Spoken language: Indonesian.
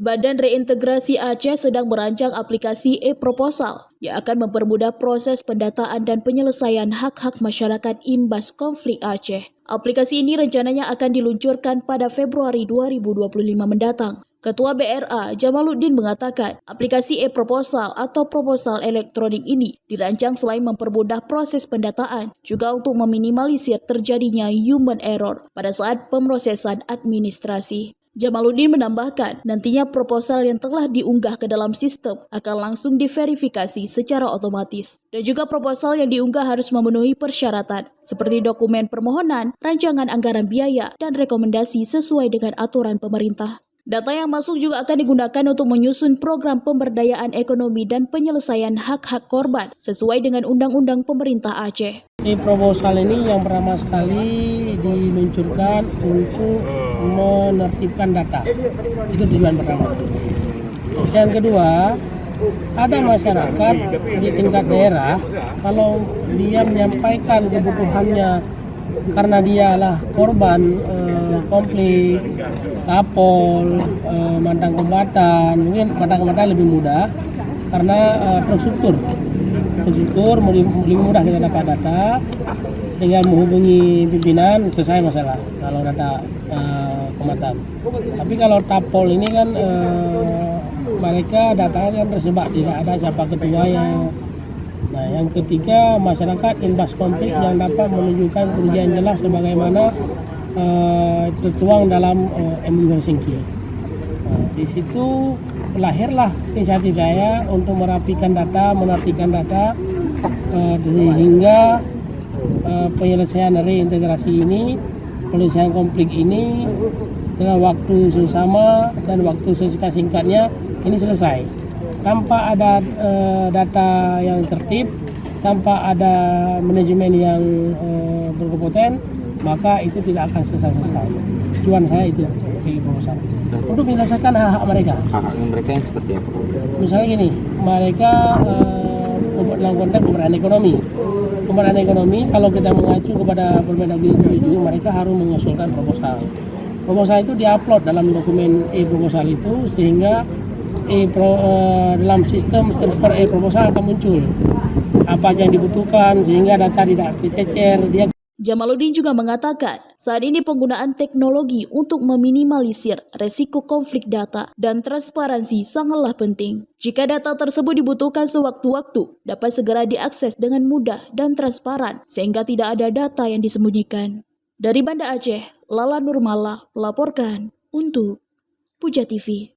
Badan Reintegrasi Aceh sedang merancang aplikasi e-proposal yang akan mempermudah proses pendataan dan penyelesaian hak-hak masyarakat imbas konflik Aceh. Aplikasi ini rencananya akan diluncurkan pada Februari 2025 mendatang. Ketua BRA Jamaluddin mengatakan, aplikasi e-proposal atau proposal elektronik ini dirancang selain mempermudah proses pendataan, juga untuk meminimalisir terjadinya human error pada saat pemrosesan administrasi. Jamaluddin menambahkan, nantinya proposal yang telah diunggah ke dalam sistem akan langsung diverifikasi secara otomatis. Dan juga proposal yang diunggah harus memenuhi persyaratan, seperti dokumen permohonan, rancangan anggaran biaya, dan rekomendasi sesuai dengan aturan pemerintah. Data yang masuk juga akan digunakan untuk menyusun program pemberdayaan ekonomi dan penyelesaian hak-hak korban sesuai dengan Undang-Undang Pemerintah Aceh. Proposal ini yang pertama sekali diluncurkan untuk menertibkan data. Itu tujuan pertama. Yang kedua, ada masyarakat di tingkat daerah, kalau dia menyampaikan kebutuhannya karena dialah korban konflik, tapol, mantan kombatan, mungkin mantan kombatan lebih mudah karena terstruktur lebih mudah kita dapat data, dengan menghubungi pimpinan selesai masalah kalau data kombatan. Tapi kalau tapol ini kan mereka datanya kan tersebar, tidak ada siapa ketuanya. Nah, yang ketiga, masyarakat imbas konflik yang dapat menunjukkan kerugian jelas sebagaimana tertuang dalam MOU Helsinki. Nah, di situ lahirlah inisiatif saya untuk merapikan data, menertibkan data sehingga penyelesaian reintegrasi ini, penyelesaian konflik ini dalam waktu sesama dan waktu sesingkat-singkatnya ini selesai. Tanpa ada data yang tertib, tanpa ada manajemen yang berkompeten, maka itu tidak akan selesai. Tujuan saya itu proposal untuk menyelesaikan hak-hak mereka. Hak-hak mereka yang seperti apa? Misalnya gini, mereka dalam konteks pemberdayaan ekonomi. Pemberdayaan ekonomi, kalau kita mengacu kepada Permendagri 7, mereka harus mengusulkan proposal. Proposal itu diupload dalam dokumen e-proposal itu, sehingga dalam sistem server e-proposal akan muncul apa yang dibutuhkan sehingga data tidak tercecer. Jamaluddin juga mengatakan, saat ini penggunaan teknologi untuk meminimalisir resiko konflik data dan transparansi sangatlah penting. Jika data tersebut dibutuhkan sewaktu-waktu, dapat segera diakses dengan mudah dan transparan, sehingga tidak ada data yang disembunyikan. Dari Banda Aceh, Lala Nurmala melaporkan untuk Puja TV.